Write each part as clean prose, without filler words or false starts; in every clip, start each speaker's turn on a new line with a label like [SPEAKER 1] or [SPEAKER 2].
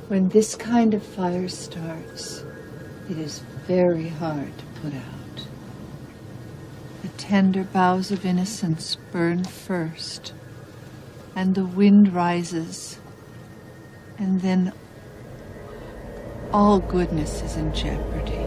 [SPEAKER 1] When this kind of fire starts, it is very hard to put out. The tender boughs of innocence burn first, and the wind rises, and then all goodness is in jeopardy.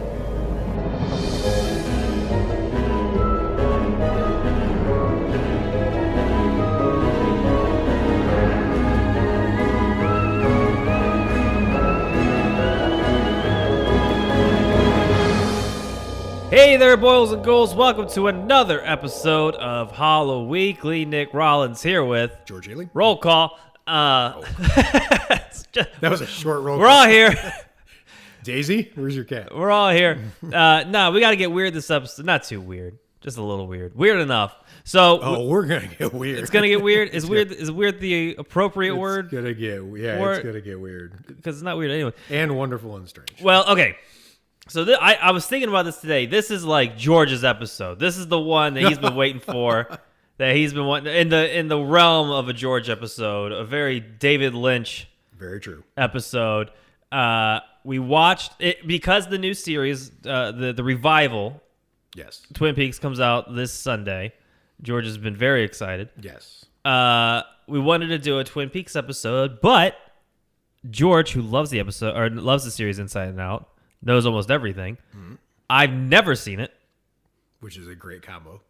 [SPEAKER 2] Hey there, boys and girls. Welcome to another episode of Hollow Weekly. Nick Rollins here with
[SPEAKER 3] George Haley.
[SPEAKER 2] Roll Call.
[SPEAKER 3] That was a short roll
[SPEAKER 2] We're
[SPEAKER 3] call.
[SPEAKER 2] all here.
[SPEAKER 3] Daisy, where's your cat?
[SPEAKER 2] We're all here. No, we got to get weird this episode. Not too weird. Just a little weird. Weird enough. So
[SPEAKER 3] we're going to get weird.
[SPEAKER 2] It's going to get weird. Is weird the appropriate word?
[SPEAKER 3] It's going to get it's going to get weird.
[SPEAKER 2] Because it's not weird anyway.
[SPEAKER 3] And wonderful and strange.
[SPEAKER 2] Well, okay. So I was thinking about this today. This is like George's episode. This is the one that he's been waiting for, that he's been wanting in the realm of a George episode, a very David Lynch,
[SPEAKER 3] very true
[SPEAKER 2] episode. We watched it because the new series, the revival,
[SPEAKER 3] yes,
[SPEAKER 2] Twin Peaks comes out this Sunday. George has been very excited.
[SPEAKER 3] Yes,
[SPEAKER 2] we wanted to do a Twin Peaks episode, but George, who loves the episode or loves the series inside and out, knows almost everything. Mm-hmm. I've never seen it,
[SPEAKER 3] which is a great combo.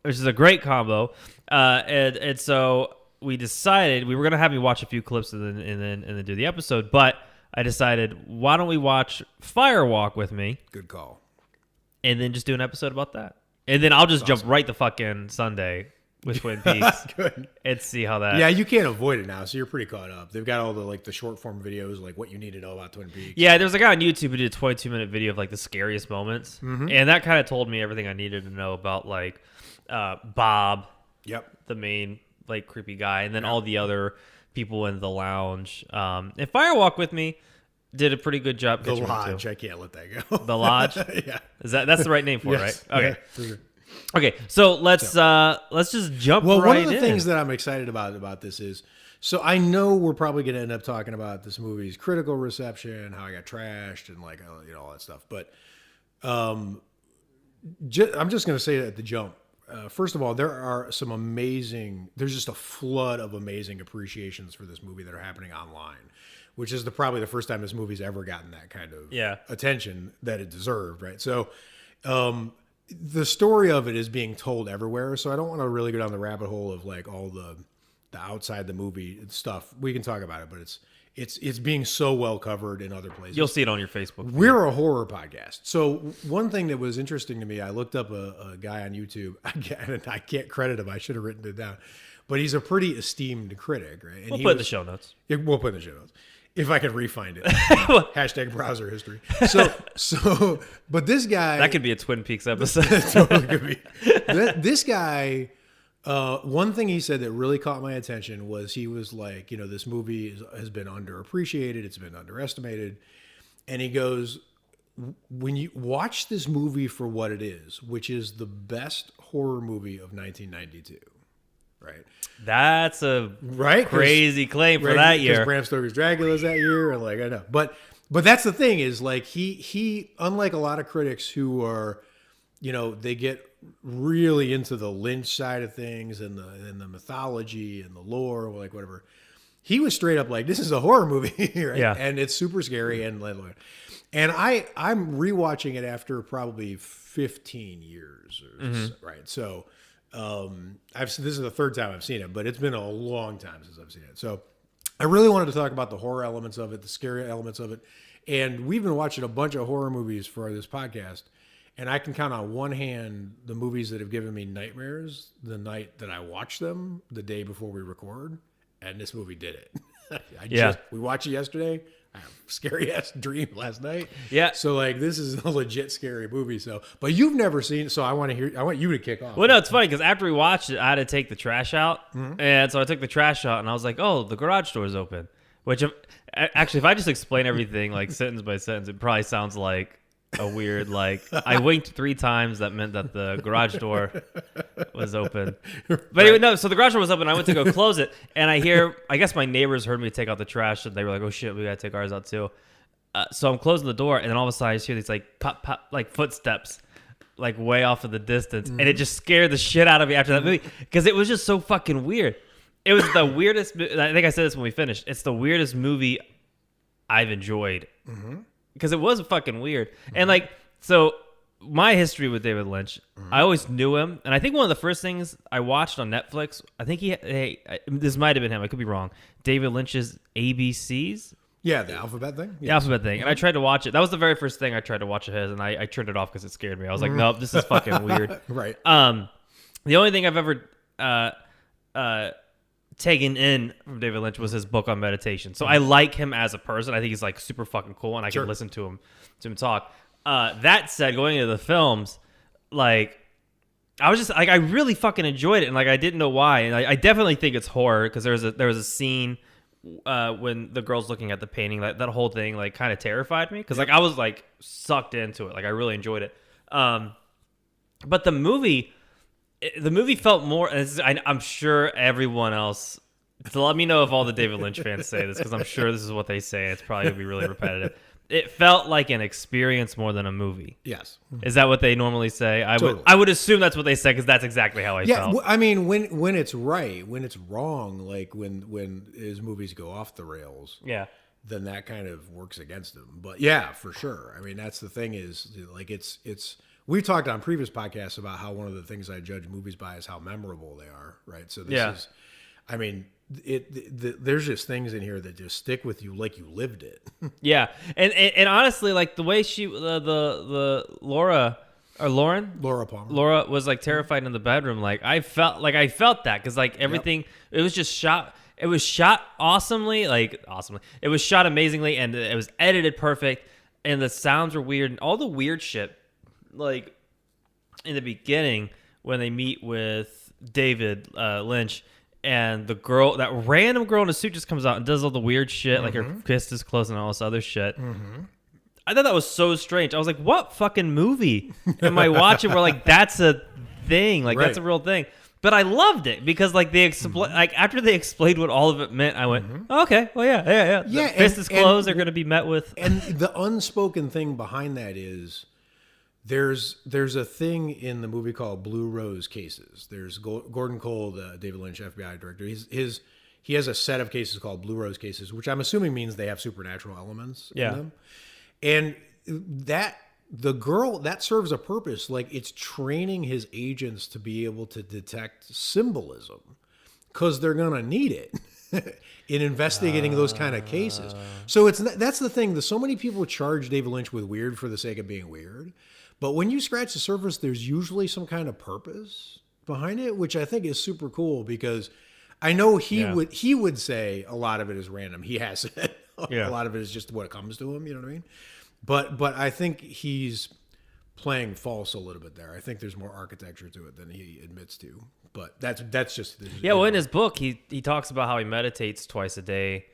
[SPEAKER 2] And so we decided we were gonna have you watch a few clips and then do the episode. But I decided, why don't we watch Firewalk with me?
[SPEAKER 3] Good call.
[SPEAKER 2] And then just do an episode about that. And then I'll just jump right the fucking Sunday with Twin Peaks.
[SPEAKER 3] Good.
[SPEAKER 2] And see how that.
[SPEAKER 3] Yeah, you can't avoid it now, so you're pretty caught up. They've got all the short form videos, like what you need to know about Twin Peaks.
[SPEAKER 2] Yeah, there's a guy on YouTube who did a 22-minute video of like the scariest moments, mm-hmm. and that kind of told me everything I needed to know about like Bob, the main like creepy guy, and then all the other people in the lounge. And Firewalk with me did a pretty good job.
[SPEAKER 3] The Lodge, I can't let that go.
[SPEAKER 2] The Lodge,
[SPEAKER 3] yeah,
[SPEAKER 2] that's the right name for it, right? Okay.
[SPEAKER 3] Yeah, for sure.
[SPEAKER 2] Okay, so let's just jump right in.
[SPEAKER 3] Well, one of the things that I'm excited about this is, so I know we're probably going to end up talking about this movie's critical reception, how I got trashed, and like all that stuff. But I'm just going to say at the jump. First of all, there's just a flood of amazing appreciations for this movie that are happening online, which is probably the first time this movie's ever gotten that kind of attention that it deserved, right? So. The story of it is being told everywhere, so I don't want to really go down the rabbit hole of like all the outside the movie stuff. We can talk about it, but it's being so well covered in other places.
[SPEAKER 2] You'll see it on your Facebook.
[SPEAKER 3] We're a horror podcast. So one thing that was interesting to me, I looked up a guy on YouTube. And I can't credit him. I should have written it down. But he's a pretty esteemed critic, right? And
[SPEAKER 2] we'll put it in the show notes.
[SPEAKER 3] Yeah, we'll put it in the show notes. If I can re-find it. Hashtag browser history. So, but this guy...
[SPEAKER 2] That could be a Twin Peaks episode.
[SPEAKER 3] Totally could be. This guy, one thing he said that really caught my attention was he was like, this movie has been underappreciated. It's been underestimated. And he goes, when you watch this movie for what it is, which is the best horror movie of 1992, right?
[SPEAKER 2] That's a crazy claim for that year.
[SPEAKER 3] Because Bram Stoker's Dracula's that year, and like I know, but that's the thing is like he unlike a lot of critics who are, they get really into the Lynch side of things and the mythology and the lore, like whatever. He was straight up like, this is a horror movie, right? Yeah, and it's super scary and I'm rewatching it after probably 15 years, right? So. This is the third time I've seen it, but it's been a long time since I've seen it. So I really wanted to talk about the horror elements of it, the scary elements of it. And we've been watching a bunch of horror movies for this podcast. And I can count on one hand the movies that have given me nightmares the night that I watch them, the day before we record. And this movie did it. We watched it yesterday. I had a scary ass dream last night.
[SPEAKER 2] Yeah.
[SPEAKER 3] So like this is a legit scary movie. So, but you've never seen it, so I want you to kick off.
[SPEAKER 2] Well, no, it's funny because after we watched it, I had to take the trash out, and so I took the trash out, and I was like, "Oh, the garage door is open." Which actually, if I just explain everything like sentence by sentence, it probably sounds like a weird, like, I winked 3 times. That meant that the garage door was open. But anyway, no, so the garage door was open. I went to go close it, and I guess my neighbors heard me take out the trash, and they were like, oh shit, we gotta take ours out too. So I'm closing the door, and then all of a sudden I just hear these like pop, pop, like footsteps, like way off in the distance, and it just scared the shit out of me after that movie because it was just so fucking weird. It was the weirdest. I think I said this when we finished. It's the weirdest movie I've enjoyed because it was fucking weird. And like, so my history with David Lynch, I always knew him, and I think one of the first things I watched on Netflix, I think this might have been him. I could be wrong. David Lynch's ABCs.
[SPEAKER 3] Yeah, the alphabet thing.
[SPEAKER 2] The alphabet thing. And I tried to watch it. That was the very first thing I tried to watch of his, and I turned it off because it scared me. I was like, nope, this is fucking weird.
[SPEAKER 3] Right.
[SPEAKER 2] The only thing I've ever taken in from David Lynch was his book on meditation. So I like him as a person. I think he's like super fucking cool, and I can listen to him talk. That said, going into the films, like I was just like I really fucking enjoyed it, and like I didn't know why. And I definitely think it's horror because there was a scene when the girl's looking at the painting, that whole thing like kind of terrified me because like I was like sucked into it. Like I really enjoyed it. But the movie felt more. I'm sure everyone else. So let me know if all the David Lynch fans say this because I'm sure this is what they say. It's probably gonna be really repetitive. It felt like an experience more than a movie.
[SPEAKER 3] Yes.
[SPEAKER 2] Is that what they normally say?
[SPEAKER 3] Totally.
[SPEAKER 2] I would assume that's what they said because that's exactly how I felt.
[SPEAKER 3] Yeah, I mean, when it's right, when it's wrong, like when his movies go off the rails,
[SPEAKER 2] Yeah.
[SPEAKER 3] then that kind of works against him. But yeah, for sure. I mean, that's the thing is like it's. We talked on previous podcasts about how one of the things I judge movies by is how memorable they are, right? So this is, I mean, there's just things in here that just stick with you like you lived it.
[SPEAKER 2] Yeah, and honestly, like the way the Laura
[SPEAKER 3] Palmer.
[SPEAKER 2] Laura was like terrified in the bedroom. Like I felt that because like everything, it was just shot. It was shot awesomely. It was shot amazingly, and it was edited perfect. And the sounds were weird, and all the weird shit. Like in the beginning when they meet with David Lynch. And the girl, that random girl in a suit just comes out and does all the weird shit, like her fist is closed and all this other shit. I thought that was so strange. I was like, what fucking movie am I watching where, like, that's a thing? Like, that's a real thing. But I loved it because, like, like after they explained what all of it meant, I went, oh, okay, well, yeah. The fist is closed. They're going to be met with.
[SPEAKER 3] And the unspoken thing behind that is there's a thing in the movie called Blue Rose Cases. There's Gordon Cole, the David Lynch FBI director. He has a set of cases called Blue Rose Cases, which I'm assuming means they have supernatural elements in them. And the girl, that serves a purpose. Like it's training his agents to be able to detect symbolism because they're going to need it in investigating those kind of cases. So that's the thing. So many people charge David Lynch with weird for the sake of being weird. But when you scratch the surface, there's usually some kind of purpose behind it, which I think is super cool because I know he would say a lot of it is random. He has said a lot of it is just what comes to him. You know what I mean? But I think he's playing false a little bit there. I think there's more architecture to it than he admits to. But that's just
[SPEAKER 2] well, in his book, he talks about how he meditates twice a day,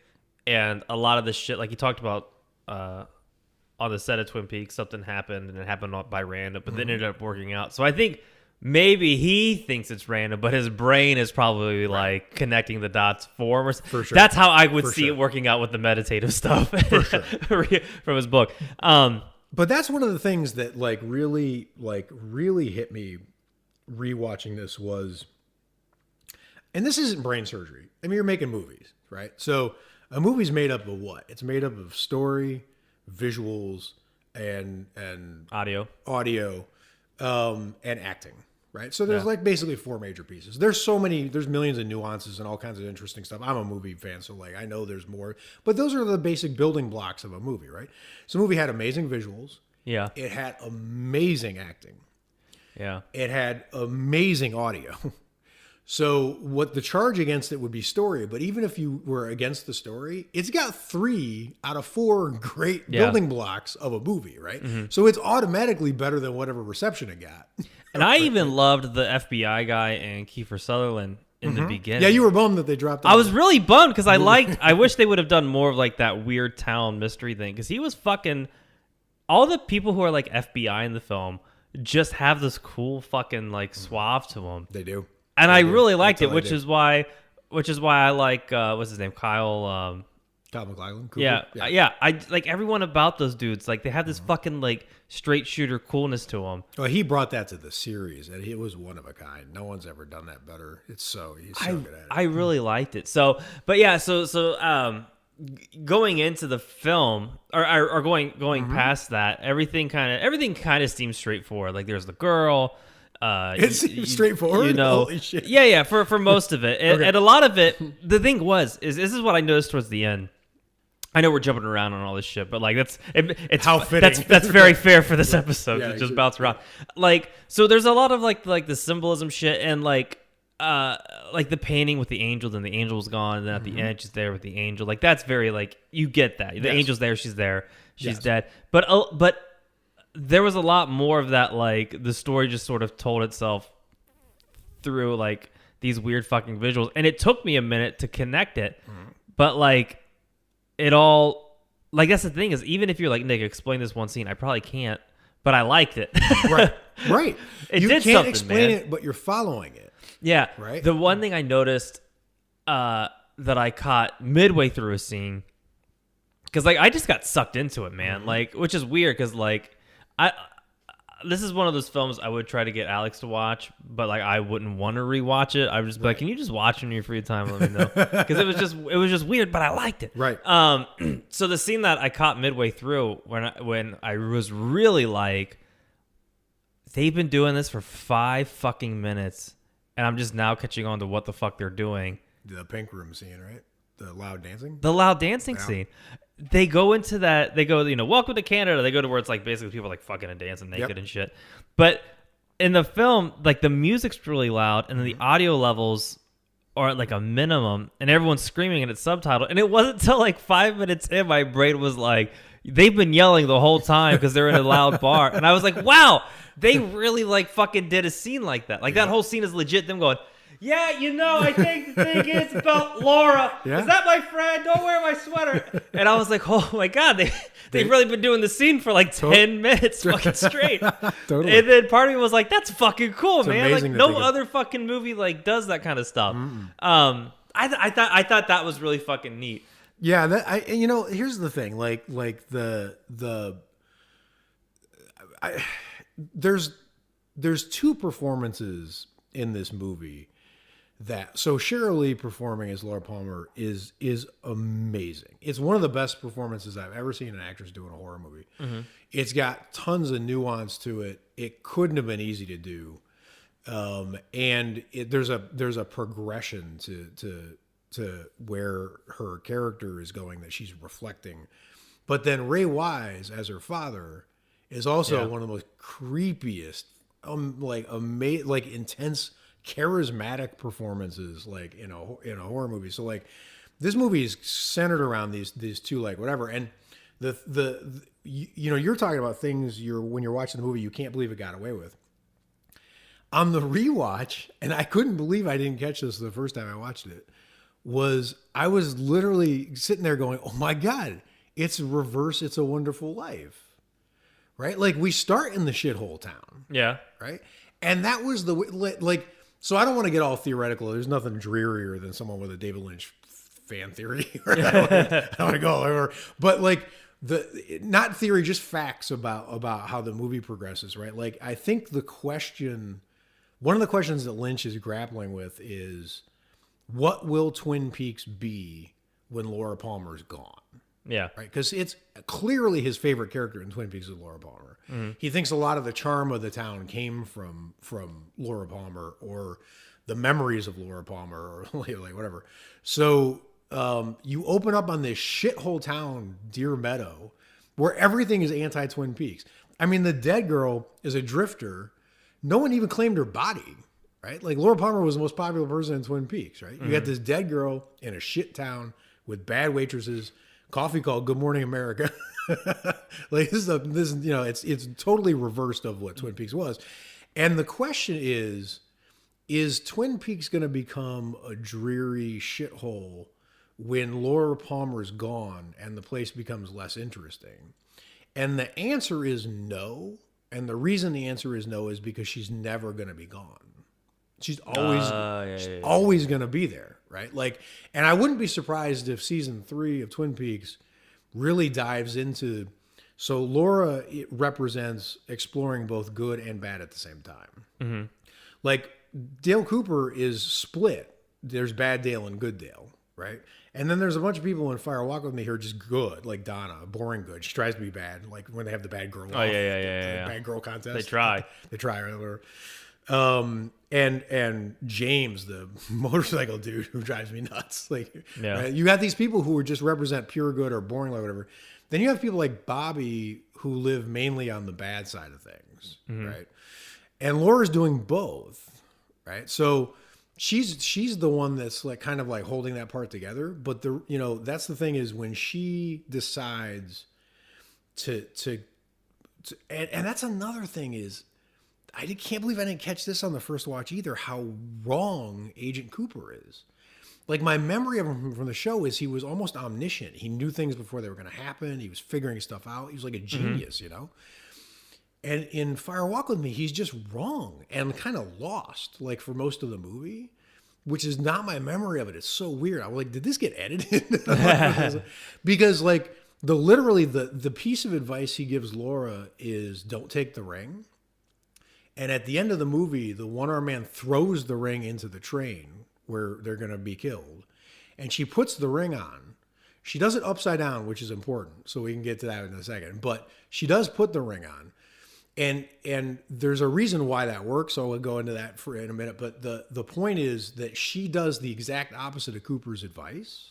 [SPEAKER 2] and a lot of this shit, like he talked about. On the set of Twin Peaks, something happened, and it happened by random, but then it ended up working out. So I think maybe he thinks it's random, but his brain is probably like connecting the dots for him. For sure. That's how I would see it working out with the meditative stuff from his book.
[SPEAKER 3] But that's one of the things that really hit me rewatching this was, and this isn't brain surgery. I mean, you're making movies, right? So a movie's made up of what? It's made up of story, visuals, and
[SPEAKER 2] audio,
[SPEAKER 3] and acting, right? So there's like basically four major pieces. There's millions of nuances and all kinds of interesting stuff. I'm a movie fan, so like I know there's more, but those are the basic building blocks of a movie, right? So the movie had amazing visuals.
[SPEAKER 2] Yeah.
[SPEAKER 3] It had amazing acting.
[SPEAKER 2] Yeah.
[SPEAKER 3] It had amazing audio. So what the charge against it would be story, but even if you were against the story, it's got 3 out of 4 great building blocks of a movie, right? So it's automatically better than whatever reception it got.
[SPEAKER 2] And I even loved the FBI guy and Kiefer Sutherland in the beginning.
[SPEAKER 3] Yeah, you were bummed that they dropped out.
[SPEAKER 2] I was really bummed because I wish they would have done more of like that weird town mystery thing because he was fucking, all the people who are like FBI in the film just have this cool fucking like suave to them.
[SPEAKER 3] They do.
[SPEAKER 2] And I really liked it, which is why I like what's his name, Kyle
[SPEAKER 3] Kyle MacLachlan. Cooper.
[SPEAKER 2] Yeah. I like everyone about those dudes. Like they have this fucking like straight shooter coolness to them.
[SPEAKER 3] Well, he brought that to the series, and it was one of a kind. No one's ever done that better. He's so good at it.
[SPEAKER 2] I really liked it. So, but yeah, going into the film or going past that, everything kind of seems straightforward. Like there's the girl.
[SPEAKER 3] It seems straightforward.
[SPEAKER 2] You know,
[SPEAKER 3] holy shit.
[SPEAKER 2] Yeah. For most of it,
[SPEAKER 3] Okay.
[SPEAKER 2] and a lot of it, the thing is this is what I noticed towards the end. I know we're jumping around on all this shit, but like it's
[SPEAKER 3] How fitting.
[SPEAKER 2] That's very fair for this episode
[SPEAKER 3] Yeah,
[SPEAKER 2] to just bounce around. Like so, there's a lot of like the symbolism shit and like the painting with the angel, then the angel's gone, and then at the end she's there with the angel. Like that's very like you get that the angel's there, she's dead. But there was a lot more of that. Like the story just sort of told itself through like these weird fucking visuals, and it took me a minute to connect it. But like it all like that's the thing is even if you're like Nick, explain this one scene, I probably can't, but I liked it.
[SPEAKER 3] Right.
[SPEAKER 2] You
[SPEAKER 3] can't
[SPEAKER 2] something,
[SPEAKER 3] explain
[SPEAKER 2] man.
[SPEAKER 3] it, but you're following it.
[SPEAKER 2] Yeah.
[SPEAKER 3] Right.
[SPEAKER 2] The one thing I noticed that I caught midway through a scene, because like I just got sucked into it, man. Like, which is weird, because like this is one of those films I would try to get Alex to watch, but like I wouldn't want to rewatch it. I would just be like, "Can you just watch it in your free time? Let me know," because it was just weird, but I liked it.
[SPEAKER 3] Right.
[SPEAKER 2] So the scene that I caught midway through when I was really like, they've been doing this for 5 fucking minutes, and I'm just now catching on to what the fuck they're doing.
[SPEAKER 3] The pink room scene, right? The loud dancing.
[SPEAKER 2] The loud dancing scene. They go into that. They go, welcome to Canada. They go to where it's like basically people like fucking and dancing naked and shit. But in the film, like the music's really loud, and then the audio levels are at like a minimum, and everyone's screaming and it's subtitled. And it wasn't until like 5 minutes in, my brain was like, they've been yelling the whole time because they're in a loud bar. And I was like, wow, they really like fucking did a scene like that. Like that whole scene is legit them going, yeah, I think the thing is about Laura.
[SPEAKER 3] Yeah.
[SPEAKER 2] Is that my friend? Don't wear my sweater. And I was like, oh my God, they've really been doing the scene for like 10 minutes fucking straight.
[SPEAKER 3] Totally.
[SPEAKER 2] And then part of me was like, that's fucking cool,
[SPEAKER 3] It's
[SPEAKER 2] man. Like
[SPEAKER 3] amazing that
[SPEAKER 2] no
[SPEAKER 3] they could-
[SPEAKER 2] other fucking movie like does that kind of stuff. I thought that was really fucking neat.
[SPEAKER 3] Yeah, here's the thing. There's 2 performances in this movie so Sheryl Lee performing as Laura Palmer is amazing. It's one of the best performances I've ever seen an actress do in a horror movie. It's got tons of nuance to it. It couldn't have been easy to do, and there's a progression to where her character is going that she's reflecting. But then Ray Wise as her father is also one of the most creepiest, intense, charismatic performances like in a horror movie. So like this movie is centered around these 2 like whatever. And you're talking about things when you're watching the movie you can't believe it got away with. On the rewatch, and I couldn't believe I didn't catch this the first time I watched it, I was literally sitting there going, oh my God, it's reverse It's a Wonderful Life. Right? Like we start in the shithole town.
[SPEAKER 2] Yeah.
[SPEAKER 3] Right? And that was like, so I don't want to get all theoretical. There's nothing drearier than someone with a David Lynch fan theory. I don't want to go over, but like not theory, just facts about how the movie progresses. Right? Like I think one of the questions that Lynch is grappling with is, what will Twin Peaks be when Laura Palmer's gone?
[SPEAKER 2] Yeah.
[SPEAKER 3] Right? Because it's clearly his favorite character in Twin Peaks is Laura Palmer. He thinks a lot of the charm of the town came from Laura Palmer, or the memories of Laura Palmer, or like whatever. So you open up on this shithole town, Deer Meadow, where everything is anti-Twin Peaks. I mean, the dead girl is a drifter. No one even claimed her body. Right? Like Laura Palmer was the most popular person in Twin Peaks, right? You got this dead girl in a shit town with bad waitresses, coffee called Good Morning America. Like it's totally reversed of what Twin Peaks was. And the question is Twin Peaks going to become a dreary shithole when Laura Palmer's gone and the place becomes less interesting? And the answer is no. And the reason the answer is no is because she's never going to be gone. She's always
[SPEAKER 2] yeah.
[SPEAKER 3] always going to be there, right? Like, and I wouldn't be surprised if season 3 of Twin Peaks really dives into. So Laura, it represents exploring both good and bad at the same time.
[SPEAKER 2] Mm-hmm.
[SPEAKER 3] Like Dale Cooper is split. There's bad Dale and good Dale, right? And then there's a bunch of people in Fire Walk With Me who are just good, like Donna, boring good. She tries to be bad, like when they have the bad girl.
[SPEAKER 2] Oh, yeah.
[SPEAKER 3] Bad girl contest.
[SPEAKER 2] They try.
[SPEAKER 3] They try, or and James, the motorcycle dude who drives me nuts. Like,
[SPEAKER 2] Yeah.
[SPEAKER 3] right? You got these people who just represent pure good or boring or whatever. Then you have people like Bobby who live mainly on the bad side of things, right? And Laura's doing both, right? So she's the one that's like kind of like holding that part together. But that's the thing is when she decides to and that's another thing is I can't believe I didn't catch this on the first watch either, how wrong Agent Cooper is. Like my memory of him from the show is he was almost omniscient. He knew things before they were going to happen. He was figuring stuff out. He was like a genius, And in Fire Walk With Me, he's just wrong and kind of lost, like for most of the movie, which is not my memory of it. It's so weird. I was like, did this get edited? Because like the piece of advice he gives Laura is don't take the ring. And at the end of the movie, the one-armed man throws the ring into the train where they're going to be killed. And she puts the ring on. She does it upside down, which is important. So we can get to that in a second. But she does put the ring on. And there's a reason why that works. So we'll go into that in a minute. But the point is that she does the exact opposite of Cooper's advice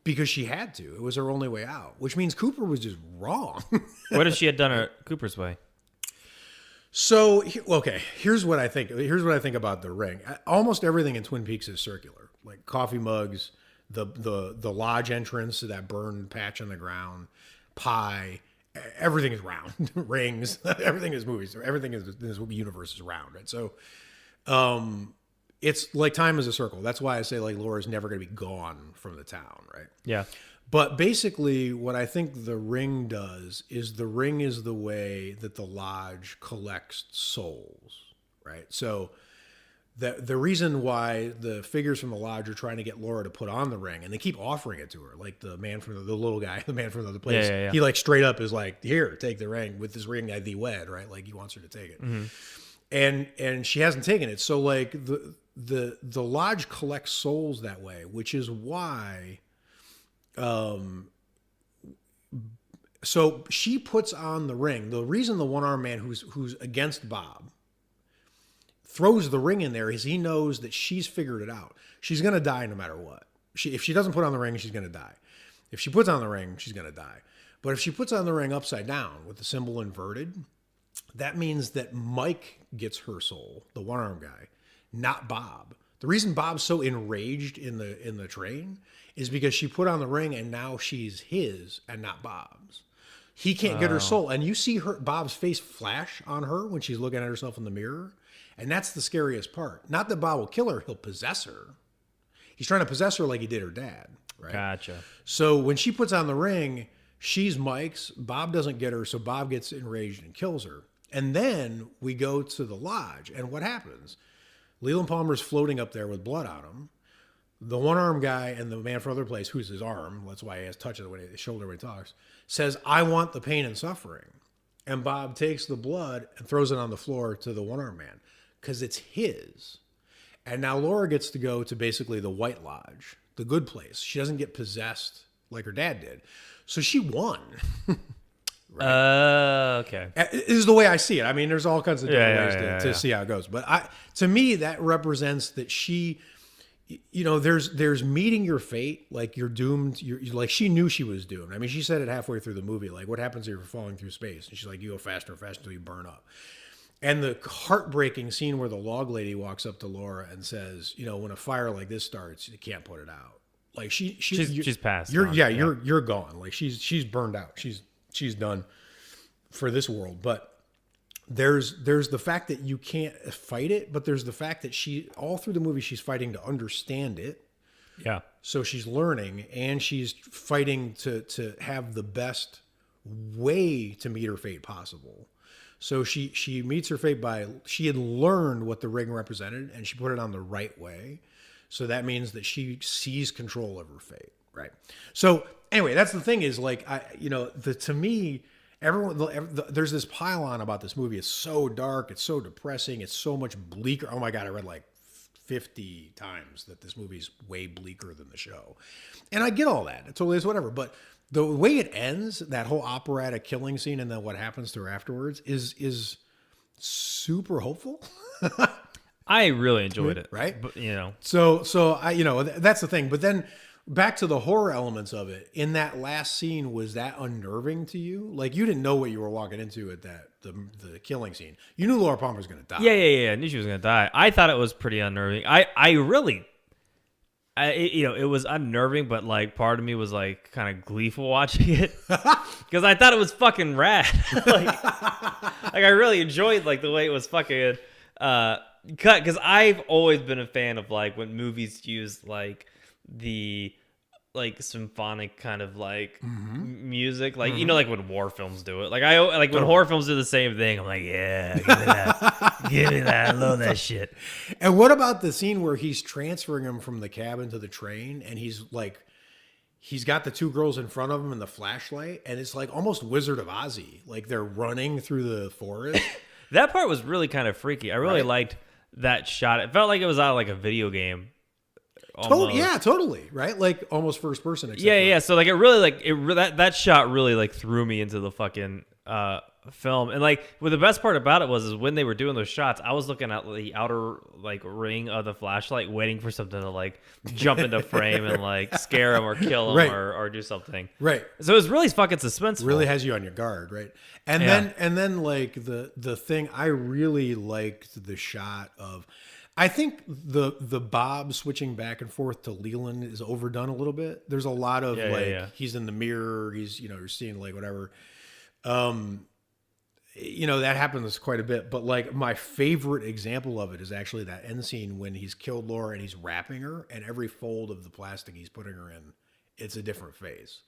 [SPEAKER 3] because she had to. It was her only way out, which means Cooper was just wrong.
[SPEAKER 2] What if she had done it Cooper's way?
[SPEAKER 3] So, okay, here's what I think. Here's what I think about the ring. Almost everything in Twin Peaks is circular, like coffee mugs, the lodge entrance to that burned patch on the ground, pie. Everything is round. Rings. Everything is movies. Everything in this universe is round, right? So, it's like time is a circle. That's why I say like Laura's never going to be gone from the town, right?
[SPEAKER 2] Yeah.
[SPEAKER 3] But basically, what I think the ring does is the ring is the way that the lodge collects souls, right? So the reason why the figures from the lodge are trying to get Laura to put on the ring, and they keep offering it to her, like the man from the little guy, the man from the other place,
[SPEAKER 2] Yeah.
[SPEAKER 3] he like straight up is like, here, take the ring. With this ring I thee wed, right? Like he wants her to take it. And she hasn't taken it. So like the lodge collects souls that way, which is why so she puts on the ring. The reason the one-armed man who's against Bob throws the ring in there is he knows that she's figured it out. She's going to die no matter what. If she doesn't put on the ring, she's going to die. If she puts on the ring, she's going to die. But if she puts on the ring upside down with the symbol inverted, that means that Mike gets her soul, the one-armed guy, not Bob. The reason Bob's so enraged in the train is because she put on the ring and now she's his and not Bob's. He can't get her soul. And you see Bob's face flash on her when she's looking at herself in the mirror. And that's the scariest part. Not that Bob will kill her, he'll possess her. He's trying to possess her like he did her dad, right?
[SPEAKER 2] Gotcha.
[SPEAKER 3] So when she puts on the ring, she's Mike's. Bob doesn't get her, so Bob gets enraged and kills her. And then we go to the lodge, and what happens? Leland Palmer's floating up there with blood on him. The one-armed guy and the man from the other place, who's his arm, that's why he has touch of his shoulder when he talks, says, I want the pain and suffering. And Bob takes the blood and throws it on the floor to the one-armed man because it's his. And now Laura gets to go to basically the White Lodge, the good place. She doesn't get possessed like her dad did. So she won.
[SPEAKER 2] Right. Okay.
[SPEAKER 3] This is the way I see it. I mean, there's all kinds of different ways to see how it goes. But to me, that represents that she, there's meeting your fate. Like you're doomed. Like she knew she was doomed. I mean, she said it halfway through the movie. Like, what happens if you're falling through space? And she's like, you go faster and faster until you burn up. And the heartbreaking scene where the log lady walks up to Laura and says, when a fire like this starts, you can't put it out. Like she's
[SPEAKER 2] passed.
[SPEAKER 3] You're gone. Like she's burned out. She's done for this world. But there's the fact that you can't fight it, but there's the fact that she all through the movie she's fighting to understand it.
[SPEAKER 2] Yeah.
[SPEAKER 3] So she's learning and she's fighting to have the best way to meet her fate possible. So she meets her fate by, she had learned what the ring represented and she put it on the right way. So that means that she sees control of her fate, right? So anyway, that's the thing is like, to me, there's this pile-on about this movie. It's so dark. It's so depressing. It's so much bleaker. Oh my God, I read like 50 times that this movie's way bleaker than the show. And I get all that. It totally is whatever. But the way it ends, that whole operatic killing scene and then what happens to her afterwards is super hopeful.
[SPEAKER 2] I really enjoyed it.
[SPEAKER 3] Right?
[SPEAKER 2] But,
[SPEAKER 3] So I, that's the thing. But then back to the horror elements of it. In that last scene, was that unnerving to you? Like you didn't know what you were walking into at the killing scene. You knew Laura Palmer was going to die.
[SPEAKER 2] Yeah. I knew she was going to die. I thought it was pretty unnerving. It was unnerving, but like part of me was like kind of gleeful watching it because I thought it was fucking rad. like I really enjoyed like the way it was fucking cut, because I've always been a fan of like when movies use like the like symphonic kind of like music, like like when war films do it. Like when horror films do the same thing, I'm like, yeah, give me that, give me that, I love that shit.
[SPEAKER 3] And what about the scene where he's transferring him from the cabin to the train, and he's got the two girls in front of him and the flashlight, and it's like almost Wizard of Ozzy, like they're running through the forest.
[SPEAKER 2] That part was really kind of freaky. I really liked that shot. It felt like it was out of like a video game.
[SPEAKER 3] Yeah, totally. Right, like almost first person.
[SPEAKER 2] Yeah. So like it really that shot really like threw me into the fucking film. And like, well, the best part about it is when they were doing those shots, I was looking at the outer like ring of the flashlight, waiting for something to like jump into frame and like scare him or kill him or do something.
[SPEAKER 3] Right.
[SPEAKER 2] So it was really fucking suspenseful.
[SPEAKER 3] Really has you on your guard, right? And then like the thing, I really liked the shot of. I think the Bob switching back and forth to Leland is overdone a little bit. There's a lot of he's in the mirror, he's you're seeing like whatever. That happens quite a bit. But like my favorite example of it is actually that end scene when he's killed Laura and he's wrapping her, and every fold of the plastic he's putting her in, it's a different face.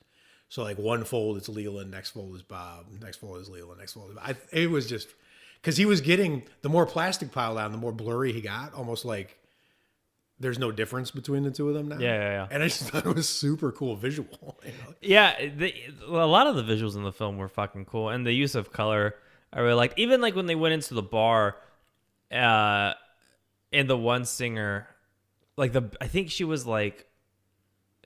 [SPEAKER 3] So like one fold it's Leland, next fold is Bob, next fold is Leland, next fold is Bob. It was just. Because he was getting, the more plastic piled on, the more blurry he got. Almost like there's no difference between the two of them now.
[SPEAKER 2] Yeah.
[SPEAKER 3] And I just thought it was super cool visual.
[SPEAKER 2] Yeah, a lot of the visuals in the film were fucking cool. And the use of color, I really liked. Even like when they went into the bar, and the one singer, like I think she was like,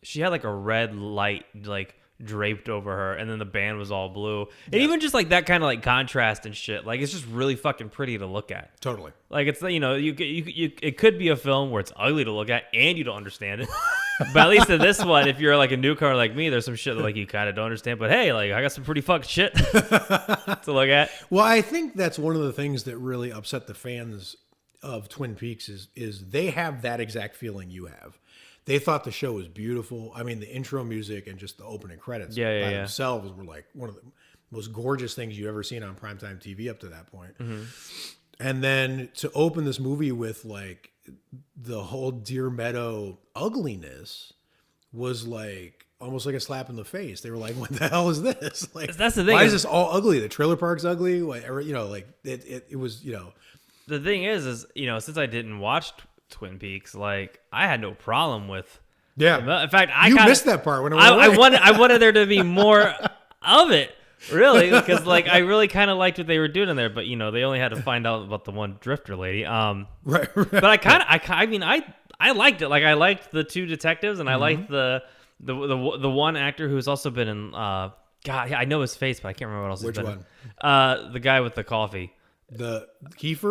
[SPEAKER 2] she had like a red light, like, draped over her, and then the band was all blue, and even just like that kind of like contrast and shit, like it's just really fucking pretty to look at.
[SPEAKER 3] Totally.
[SPEAKER 2] Like it's you it could be a film where it's ugly to look at and you don't understand it, but at least in this one, if you're like a newcomer like me, there's some shit that like you kind of don't understand, but hey, like I got some pretty fucked shit to look at.
[SPEAKER 3] Well, I think that's one of the things that really upset the fans of Twin Peaks is they have that exact feeling you have. They thought the show was beautiful. I mean, the intro music and just the opening credits by themselves were like one of the most gorgeous things you've ever seen on primetime TV up to that point. Mm-hmm. And then to open this movie with like the whole Deer Meadow ugliness was like almost like a slap in the face. They were like, "What the hell is this? Like,
[SPEAKER 2] that's the thing.
[SPEAKER 3] Why is this all ugly? The trailer park's ugly. Whatever, like it was.
[SPEAKER 2] The thing is since I didn't watch Twin Peaks, like I had no problem with.
[SPEAKER 3] Yeah.
[SPEAKER 2] In fact,
[SPEAKER 3] you missed that part when it went away.
[SPEAKER 2] I wanted there to be more of it, really, because like I really kind of liked what they were doing in there, but they only had to find out about the one drifter lady.
[SPEAKER 3] Right.
[SPEAKER 2] But I liked it. Like I liked the two detectives, and I liked the one actor who's also been in. God, I know his face, but I can't remember what else.
[SPEAKER 3] Which
[SPEAKER 2] he's
[SPEAKER 3] one?
[SPEAKER 2] In. The guy with the coffee.
[SPEAKER 3] The Kiefer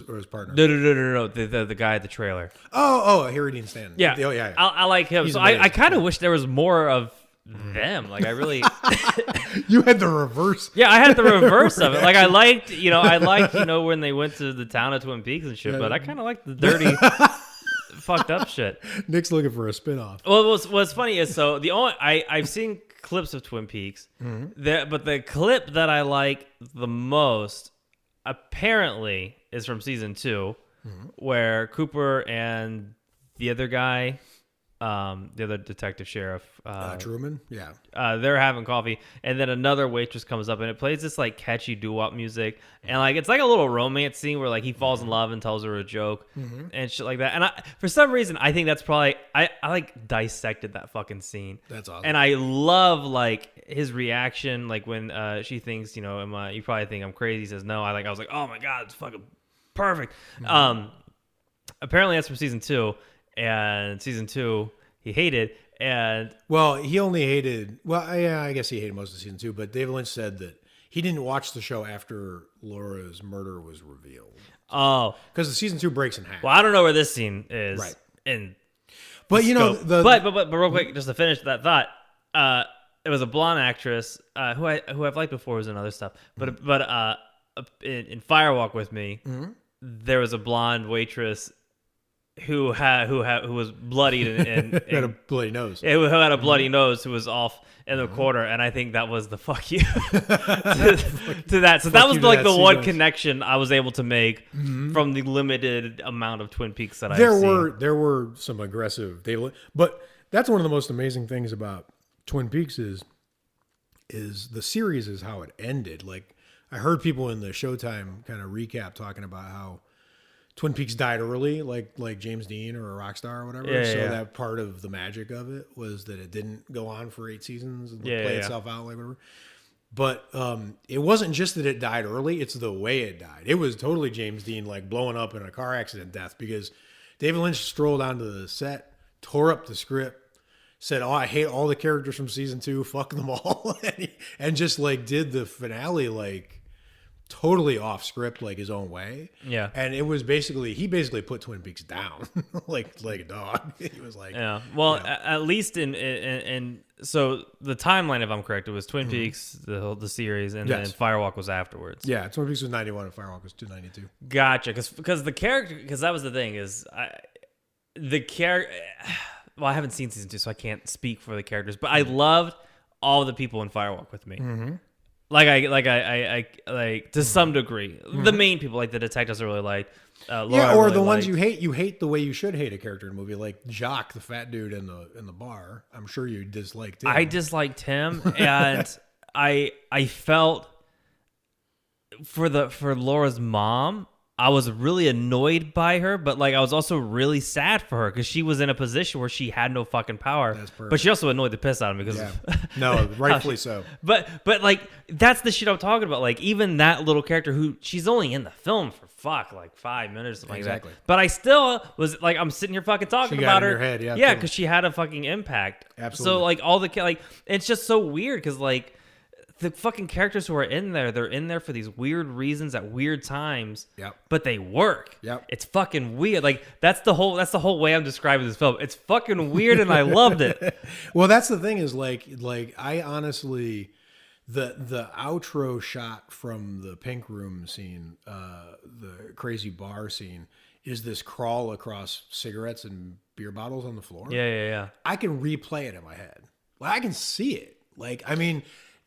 [SPEAKER 3] or his partner?
[SPEAKER 2] No. The guy at the trailer.
[SPEAKER 3] Oh, Harry Dean Stanton.
[SPEAKER 2] Yeah.
[SPEAKER 3] Oh, yeah.
[SPEAKER 2] I like him.
[SPEAKER 3] He's
[SPEAKER 2] so
[SPEAKER 3] amazing.
[SPEAKER 2] I kind of wish there was more of them. Like I really.
[SPEAKER 3] You had the reverse.
[SPEAKER 2] Yeah, I had the reverse of it. Like I liked when they went to the town of Twin Peaks and shit, but I kind of liked the dirty, fucked up shit.
[SPEAKER 3] Nick's looking for a spinoff.
[SPEAKER 2] Well, what's funny is I've seen clips of Twin Peaks, but the clip that I like the most apparently is from season 2, where Cooper and the other guy, the other detective sheriff,
[SPEAKER 3] Truman. Yeah.
[SPEAKER 2] they're having coffee, and then another waitress comes up, and it plays this like catchy doo-wop music, and like it's like a little romance scene where like he falls in love and tells her a joke and shit like that. And for some reason, I think that's probably I like dissected that fucking scene.
[SPEAKER 3] That's awesome.
[SPEAKER 2] And I love like his reaction, like when she thinks, you know, you probably think I'm crazy. He says no. I was like, oh my god, it's fucking perfect. Apparently that's from season 2. And season 2, he hated. And
[SPEAKER 3] well, he only hated. Well, yeah, I guess he hated most of season 2. But David Lynch said that he didn't watch the show after Laura's murder was revealed.
[SPEAKER 2] Oh,
[SPEAKER 3] because the season 2 breaks in half.
[SPEAKER 2] Well, I don't know where this scene is.
[SPEAKER 3] Right.
[SPEAKER 2] But
[SPEAKER 3] you know,
[SPEAKER 2] but real quick, just to finish that thought, it was a blonde actress who I've liked before, was in other stuff. But in Firewalk with Me, there was a blonde waitress who was bloodied and
[SPEAKER 3] had a bloody nose.
[SPEAKER 2] Who had a bloody nose, who was off in the corner, and I think that was the fuck you to that. So that was like the one connection I was able to make from the limited amount of Twin Peaks that I've seen.
[SPEAKER 3] There were some aggressive but that's one of the most amazing things about Twin Peaks is the series is how it ended. Like I heard people in the Showtime kind of recap talking about how Twin Peaks died early, like James Dean or a rock star or whatever.
[SPEAKER 2] Yeah.
[SPEAKER 3] That part of the magic of it was that it didn't go on for 8 seasons and play itself out, like whatever. But it wasn't just that it died early; it's the way it died. It was totally James Dean like blowing up in a car accident death, because David Lynch strolled onto the set, tore up the script, said, "Oh, I hate all the characters from season 2, fuck them all," and just like did the finale like totally off script, like his own way.
[SPEAKER 2] Yeah.
[SPEAKER 3] And it was he basically put Twin Peaks down like a dog. He was like,
[SPEAKER 2] yeah. Well, at least in so the timeline, if I'm correct, it was Twin Peaks, the series, and then Firewalk was afterwards.
[SPEAKER 3] Yeah, Twin Peaks was 91 and Firewalk was 292.
[SPEAKER 2] Gotcha. Because the character, because that was the thing is the character. Well, I haven't seen season 2, so I can't speak for the characters, but I loved all the people in Firewalk with Me. I to some degree, the main people, like the detectives I really liked. Laura
[SPEAKER 3] or
[SPEAKER 2] really
[SPEAKER 3] the ones
[SPEAKER 2] liked.
[SPEAKER 3] you hate. You hate the way you should hate a character in a movie, like Jacques, the fat dude in the bar. I'm sure you disliked him.
[SPEAKER 2] I disliked him, and I felt for Laura's mom, I was really annoyed by her, but like I was also really sad for her because she was in a position where she had no fucking power.
[SPEAKER 3] That's perfect.
[SPEAKER 2] But she also annoyed the piss out of me because
[SPEAKER 3] no, rightfully so.
[SPEAKER 2] But like that's the shit I'm talking about. Like even that little character who she's only in the film for like 5 minutes, something like that. But I still was like, I'm sitting here fucking talking
[SPEAKER 3] she
[SPEAKER 2] about
[SPEAKER 3] got in
[SPEAKER 2] her.
[SPEAKER 3] Your head,
[SPEAKER 2] yeah, because she had a fucking impact.
[SPEAKER 3] Absolutely.
[SPEAKER 2] So like all the like, it's just so weird because like. The fucking characters who are in there, they're in there for these weird reasons at weird times.
[SPEAKER 3] Yep.
[SPEAKER 2] But they work.
[SPEAKER 3] Yep.
[SPEAKER 2] It's fucking weird. Like that's the whole way I'm describing this film. It's fucking weird and I loved it.
[SPEAKER 3] Well, that's the thing is like I honestly the outro shot from the Pink Room scene, the crazy bar scene, is this crawl across cigarettes and beer bottles on the floor.
[SPEAKER 2] Yeah.
[SPEAKER 3] I can replay it in my head. Like I can see it. Like I mean,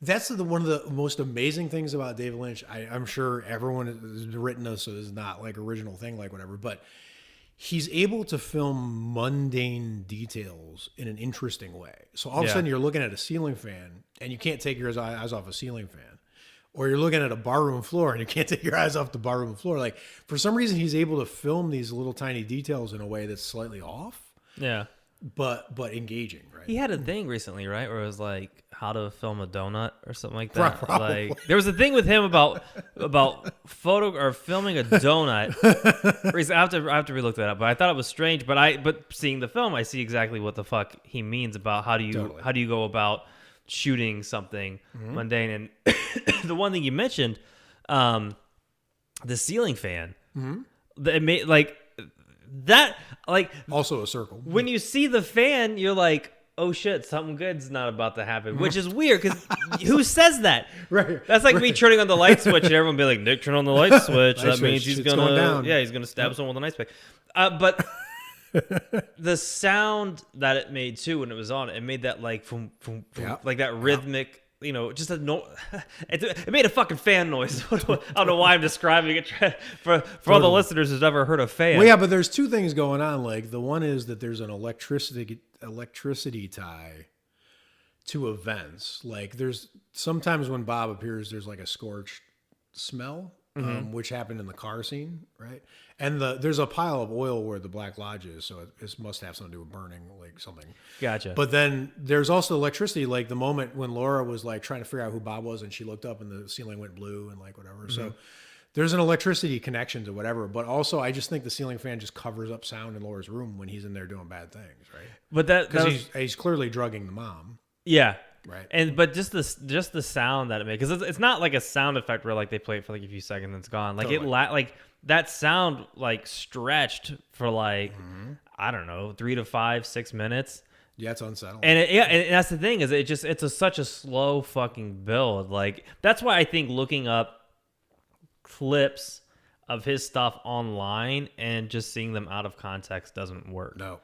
[SPEAKER 3] that's one of the most amazing things about David Lynch. I'm sure everyone has written this, so it's not like original thing, like whatever, but he's able to film mundane details in an interesting way. So all of a sudden you're looking at a ceiling fan and you can't take your eyes off a ceiling fan. Or you're looking at a barroom floor and you can't take your eyes off the barroom floor. Like for some reason he's able to film these little tiny details in a way that's slightly off.
[SPEAKER 2] Yeah.
[SPEAKER 3] But engaging, right?
[SPEAKER 2] He had a thing recently, right, where it was like how to film a donut or something like that.
[SPEAKER 3] Probably.
[SPEAKER 2] Like there was a thing with him about photo or filming a donut. I have to relook that up, but I thought it was strange. But seeing the film, I see exactly what the fuck he means about how do you go about shooting something mundane. And the one thing you mentioned, the ceiling fan, it made like. That like
[SPEAKER 3] also a circle.
[SPEAKER 2] When you see the fan, you're like, "Oh shit, something good's not about to happen," which is weird because who says that?
[SPEAKER 3] Right.
[SPEAKER 2] That's like me turning on the light switch and everyone be like, "Nick, turn on the light switch." That means he's
[SPEAKER 3] going
[SPEAKER 2] gonna
[SPEAKER 3] down.
[SPEAKER 2] he's gonna stab someone with an ice pick. But the sound that it made too when it was on, it made that like like that rhythmic just a no. It made a fucking fan noise. I don't know why I'm describing it for all the listeners who's never heard of fan.
[SPEAKER 3] Well, yeah, but there's two things going on. Like the one is that there's an electricity tie to events. Like there's sometimes when Bob appears, there's like a scorched smell, which happened in the car scene, right? And there's a pile of oil where the Black Lodge is, so it must have something to do with burning, like something.
[SPEAKER 2] Gotcha.
[SPEAKER 3] But then there's also electricity, like the moment when Laura was like trying to figure out who Bob was, and she looked up and the ceiling went blue and like whatever. So there's an electricity connection to whatever. But also, I just think the ceiling fan just covers up sound in Laura's room when he's in there doing bad things, right?
[SPEAKER 2] But
[SPEAKER 3] because he's clearly drugging the mom.
[SPEAKER 2] Yeah.
[SPEAKER 3] Right.
[SPEAKER 2] But just the sound that it makes, because it's not like a sound effect where like they play it for like a few seconds and it's gone. Like like that sound like stretched for like I don't know 3 to 5, 6 minutes.
[SPEAKER 3] Yeah, it's unsettling.
[SPEAKER 2] And and that's the thing is it's such a slow fucking build. Like that's why I think looking up clips of his stuff online and just seeing them out of context doesn't work.
[SPEAKER 3] No.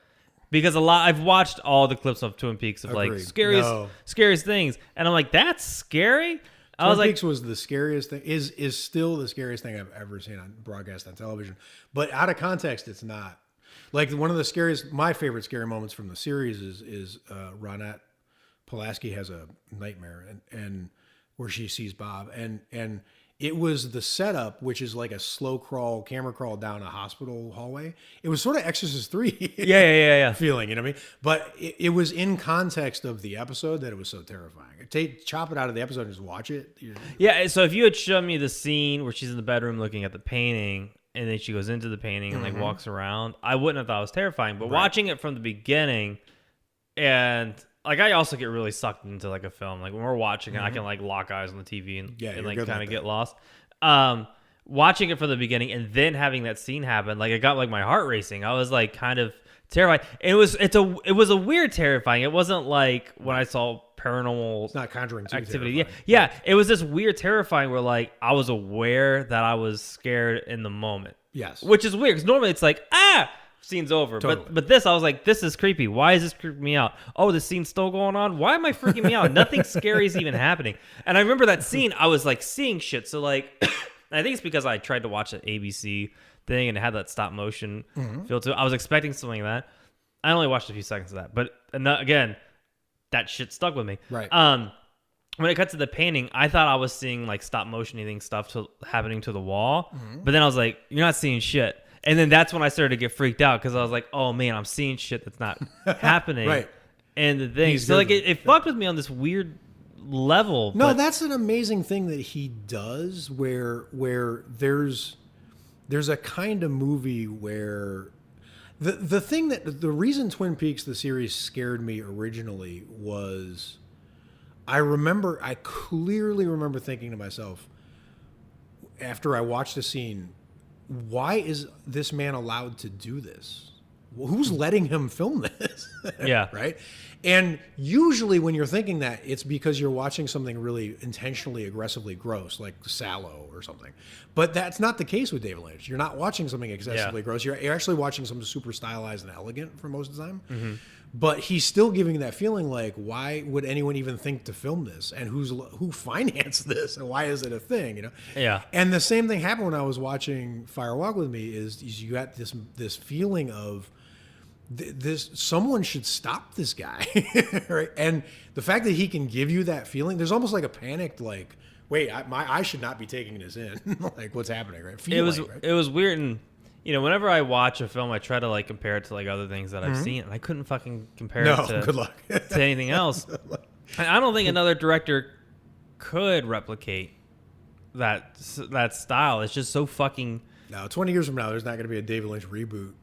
[SPEAKER 2] Because I've watched all the clips of Twin Peaks of
[SPEAKER 3] Agreed.
[SPEAKER 2] like scariest things, and I'm like, that's scary.
[SPEAKER 3] Twin Peaks was the scariest thing. Is still the scariest thing I've ever seen on broadcast on television. But out of context, it's not. Like one of the scariest, my favorite scary moments from the series is Ronette Pulaski has a nightmare and where she sees Bob and it was the setup, which is like a slow camera crawl down a hospital hallway. It was sort of Exorcist 3
[SPEAKER 2] yeah
[SPEAKER 3] feeling, you know what I mean? But it was in context of the episode that it was so terrifying. Chop it out of the episode and just watch it.
[SPEAKER 2] Yeah, so if you had shown me the scene where she's in the bedroom looking at the painting and then she goes into the painting and like walks around, I wouldn't have thought it was terrifying. But watching it from the beginning and... Like I also get really sucked into like a film. Like when we're watching it, I can like lock eyes on the TV and like kind of get lost. Watching it from the beginning and then having that scene happen, like it got like my heart racing. I was like kind of terrified. It was a weird terrifying. It wasn't like when I saw paranormal.
[SPEAKER 3] It's not Conjuring 2
[SPEAKER 2] activity.
[SPEAKER 3] terrifying.
[SPEAKER 2] Yeah. It was this weird terrifying where like I was aware that I was scared in the moment.
[SPEAKER 3] Yes,
[SPEAKER 2] which is weird because normally it's like scene's over.
[SPEAKER 3] Totally.
[SPEAKER 2] But this, I was like, this is creepy. Why is this creeping me out? Oh, the scene's still going on? Why am I freaking me out? Nothing scary is even happening. And I remember that scene, I was like seeing shit. So like, I think it's because I tried to watch the ABC thing and it had that stop motion feel to it. I was expecting something like that. I only watched a few seconds of that. But again, that shit stuck with me.
[SPEAKER 3] Right.
[SPEAKER 2] When it cut to the painting, I thought I was seeing like stop motioning stuff happening to the wall. But then I was like, you're not seeing shit. And then that's when I started to get freaked out because I was like, oh man, I'm seeing shit that's not happening.
[SPEAKER 3] Right.
[SPEAKER 2] And the thing, so like it fucked with me on this weird level.
[SPEAKER 3] No, that's an amazing thing that he does where there's a kind of movie where the thing that the reason Twin Peaks the series scared me originally was I clearly remember thinking to myself after I watched the scene, why is this man allowed to do this? Well, who's letting him film this?
[SPEAKER 2] Yeah.
[SPEAKER 3] Right? And usually when you're thinking that, it's because you're watching something really intentionally, aggressively gross, like Sallow or something. But that's not the case with David Lynch. You're not watching something excessively gross. You're actually watching something super stylized and elegant for most of the time. But he's still giving that feeling like, why would anyone even think to film this? And who financed this? And why is it a thing? You know?
[SPEAKER 2] Yeah.
[SPEAKER 3] And the same thing happened when I was watching Fire Walk with Me. Is you got this feeling of this someone should stop this guy, right? And the fact that he can give you that feeling, there's almost like a panicked like, wait, I should not be taking this in. Like what's happening, right?
[SPEAKER 2] It was weird and. You know, whenever I watch a film, I try to like compare it to like other things that I've seen, and I couldn't fucking compare it to,
[SPEAKER 3] good luck.
[SPEAKER 2] to anything else. I don't think another director could replicate that style. It's just so fucking.
[SPEAKER 3] No, 20 years from now, there's not going to be a David Lynch reboot.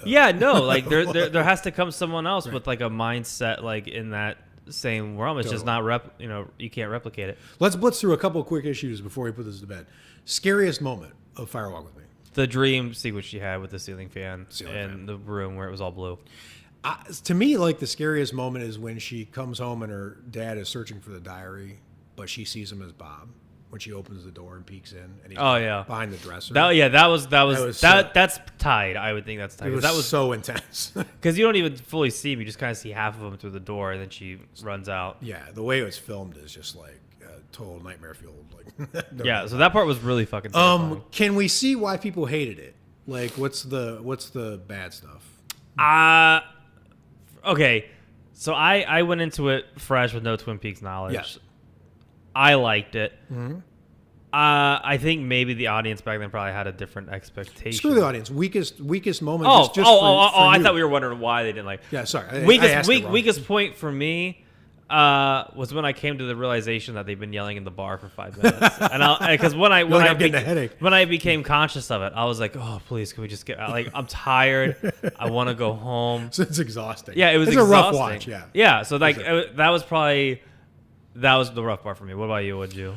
[SPEAKER 2] Yeah, no, like there has to come someone else with like a mindset like in that same realm. It's just not you can't replicate it.
[SPEAKER 3] Let's blitz through a couple of quick issues before we put this to bed. Scariest moment of Fire Walk with Me.
[SPEAKER 2] The dream sequence she had with the ceiling fan the room where it was all blue.
[SPEAKER 3] To me, like the scariest moment is when she comes home and her dad is searching for the diary, but she sees him as Bob when she opens the door and peeks in. And he's behind the dresser.
[SPEAKER 2] That's tied. I would think that's tied.
[SPEAKER 3] That was so intense.
[SPEAKER 2] Because you don't even fully see him. You just kind of see half of him through the door, and then she runs out.
[SPEAKER 3] Yeah, the way it was filmed is just like total nightmare fueled. Like,
[SPEAKER 2] Yeah, so that part was really fucking terrifying.
[SPEAKER 3] Can we see why people hated it? Like, what's the bad stuff?
[SPEAKER 2] Okay, so I went into it fresh with no Twin Peaks knowledge.
[SPEAKER 3] Yes.
[SPEAKER 2] I liked it. Mm-hmm. I think maybe the audience back then probably had a different expectation.
[SPEAKER 3] Screw the audience. Weakest moment.
[SPEAKER 2] Oh,
[SPEAKER 3] for
[SPEAKER 2] I
[SPEAKER 3] you.
[SPEAKER 2] thought we were wondering why they didn't like.
[SPEAKER 3] Yeah, sorry.
[SPEAKER 2] Weakest point for me was when I came to the realization that they've been yelling in the bar for 5 minutes, and because when I became conscious of it, I was like, oh please, can we just get out? Like, I'm tired. I want to go home.
[SPEAKER 3] So it's exhausting.
[SPEAKER 2] Yeah, it was.
[SPEAKER 3] It's
[SPEAKER 2] exhausting.
[SPEAKER 3] a rough watch. Yeah.
[SPEAKER 2] Yeah. So like that was the rough part for me. What about you? What'd you?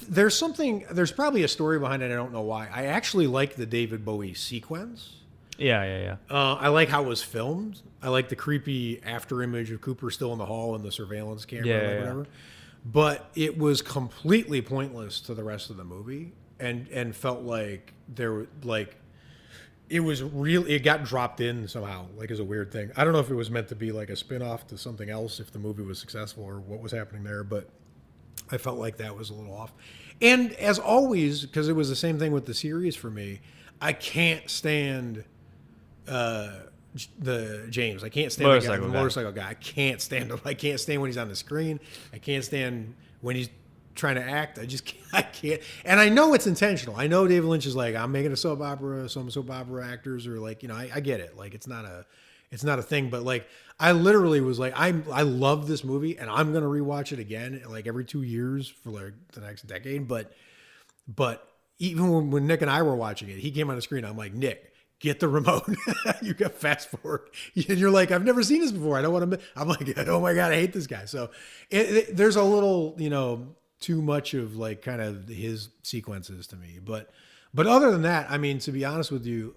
[SPEAKER 3] There's probably a story behind it. I don't know why. I actually like the David Bowie sequence.
[SPEAKER 2] Yeah.
[SPEAKER 3] I like how it was filmed. I like the creepy after image of Cooper still in the hall and the surveillance camera whatever. But it was completely pointless to the rest of the movie and felt like it got dropped in somehow, like as a weird thing. I don't know if it was meant to be like a spin-off to something else if the movie was successful or what was happening there, but I felt like that was a little off. And as always, because it was the same thing with the series for me, I can't stand the James. I can't stand the motorcycle guy. I can't stand him. I can't stand when he's on the screen. I can't stand when he's trying to act. I can't. And I know it's intentional. I know David Lynch is like, I'm making a soap opera. Some soap opera actors are like, I get it. Like, it's not a thing. But like, I literally was like, I love this movie and I'm gonna rewatch it again like every 2 years for like the next decade. But even when Nick and I were watching it, he came on the screen. I'm like, Nick, get the remote. You got fast forward. And you're like, I've never seen this before. I don't want to. I'm like, oh my God, I hate this guy. So there's a little, too much of like kind of his sequences to me. But other than that, I mean, to be honest with you,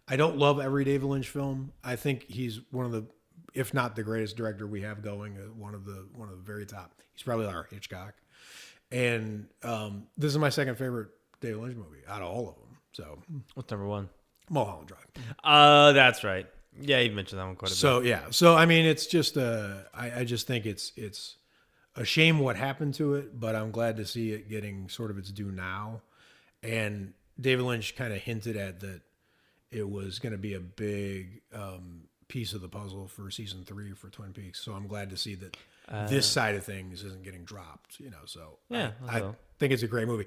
[SPEAKER 3] I don't love every David Lynch film. I think he's one of the, if not the greatest director we have going, one of the very top. He's probably our Hitchcock. And this is my second favorite David Lynch movie out of all of them. So
[SPEAKER 2] what's number one?
[SPEAKER 3] Mulholland Drive.
[SPEAKER 2] That's right. Yeah, you mentioned that one quite a bit.
[SPEAKER 3] So yeah. So I mean, it's just I just think it's a shame what happened to it, but I'm glad to see it getting sort of its due now. And David Lynch kind of hinted at that it was going to be a big piece of the puzzle for season 3 for Twin Peaks. So I'm glad to see that this side of things isn't getting dropped. So
[SPEAKER 2] yeah,
[SPEAKER 3] I think it's a great movie.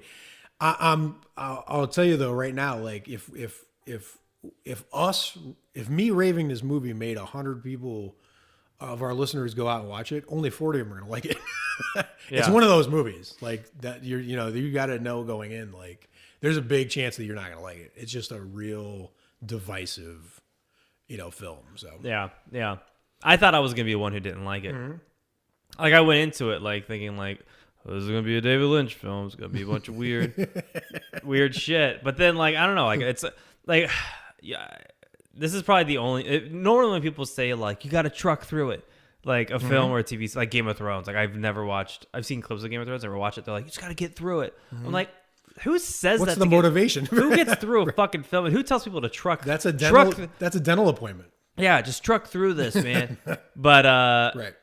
[SPEAKER 3] I'll tell you though, right now, like if me raving this movie made 100 people of our listeners go out and watch it, only 40 of them are going to like it. It's one of those movies like that you got to know going in, like there's a big chance that you're not going to like it. It's just a real divisive, film. So
[SPEAKER 2] yeah. I thought I was going to be one who didn't like it. Mm-hmm. Like I went into it like thinking like, oh, this is going to be a David Lynch film. It's going to be a bunch of weird shit. But then like, I don't know, like it's like, yeah, this is probably the only. Normally, when people say like you got to truck through it, like a film or a TV, like Game of Thrones. Like I've seen clips of Game of Thrones. Never watched it. They're like, you just got to get through it. I'm like, who says that?
[SPEAKER 3] What's the motivation?
[SPEAKER 2] Who gets through a fucking film? And who tells people to truck?
[SPEAKER 3] That's a dental appointment.
[SPEAKER 2] Yeah, just truck through this, man. But
[SPEAKER 3] right.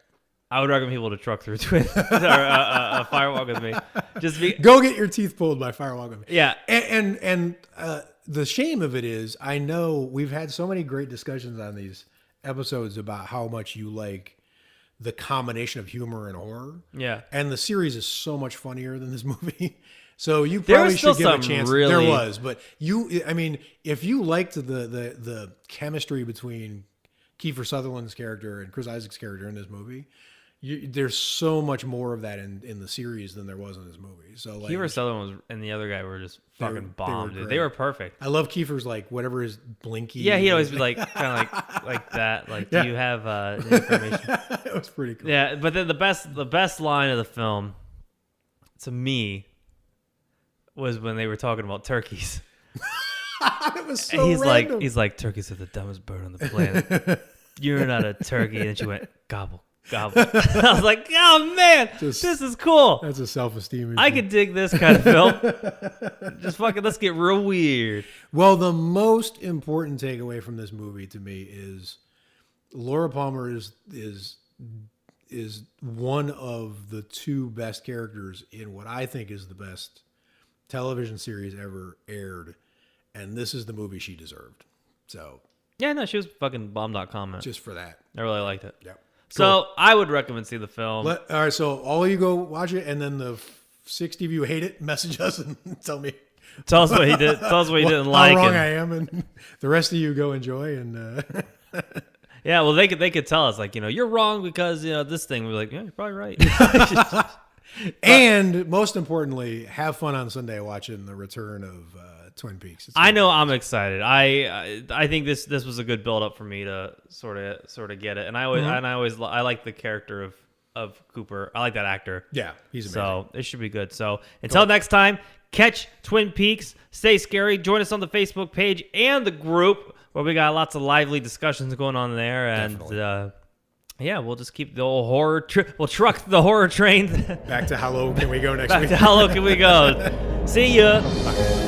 [SPEAKER 2] I would recommend people to truck through to it or a Firewalk with me.
[SPEAKER 3] Go get your teeth pulled by Firewalk with me.
[SPEAKER 2] Yeah,
[SPEAKER 3] and the shame of it is, I know we've had so many great discussions on these episodes about how much you like the combination of humor and horror.
[SPEAKER 2] Yeah,
[SPEAKER 3] and the series is so much funnier than this movie. So you probably should give it a chance. There was, but if you liked the chemistry between Kiefer Sutherland's character and Chris Isaac's character in this movie, there's so much more of that in the series than there was in this movie. So like,
[SPEAKER 2] Kiefer Sutherland and the other guy were just fucking bomb, dude. They were perfect.
[SPEAKER 3] I love Kiefer's like whatever his blinky.
[SPEAKER 2] Yeah, he'd always be like kind of like that. Like, do you have information?
[SPEAKER 3] It was pretty cool.
[SPEAKER 2] Yeah, but then the best line of the film to me was when they were talking about turkeys.
[SPEAKER 3] It was so random.
[SPEAKER 2] He's like, turkeys are the dumbest bird on the planet. You're not a turkey. And she went, gobble, gobble. I was like, oh man, this is cool.
[SPEAKER 3] That's a self-esteem issue.
[SPEAKER 2] I could dig this kind of film. Just fucking, let's get real weird.
[SPEAKER 3] Well, the most important takeaway from this movie to me is Laura Palmer is is one of the two best characters in what I think is the best television series ever aired, and this is the movie she deserved. So
[SPEAKER 2] Yeah, no, she was fucking bomb.com.
[SPEAKER 3] just for that.
[SPEAKER 2] I really liked it.
[SPEAKER 3] Yeah.
[SPEAKER 2] So I would recommend see the film.
[SPEAKER 3] All right, so all of you go watch it, and then the 60 of you hate it, message us and tell me.
[SPEAKER 2] Tell us what he did. Tell us what he didn't
[SPEAKER 3] How
[SPEAKER 2] like.
[SPEAKER 3] wrong
[SPEAKER 2] and-
[SPEAKER 3] I am, and the rest of you go enjoy. And
[SPEAKER 2] Yeah, well, they could tell us, like, you're wrong because, this thing. We're like, yeah, you're probably right.
[SPEAKER 3] and most importantly, have fun on Sunday watching the return of Twin Peaks. It's
[SPEAKER 2] I
[SPEAKER 3] gonna
[SPEAKER 2] know
[SPEAKER 3] be
[SPEAKER 2] I'm excited. I think this was a good build up for me to sort of get it. And I like the character of Cooper. I like that actor.
[SPEAKER 3] Yeah, he's amazing.
[SPEAKER 2] So it should be good. So until next time, catch Twin Peaks. Stay scary. Join us on the Facebook page and the group where we got lots of lively discussions going on there. And yeah, we'll just keep the old horror. We'll truck the horror train
[SPEAKER 3] Back to how low can we go next
[SPEAKER 2] back
[SPEAKER 3] week?
[SPEAKER 2] to how low can we go? See ya.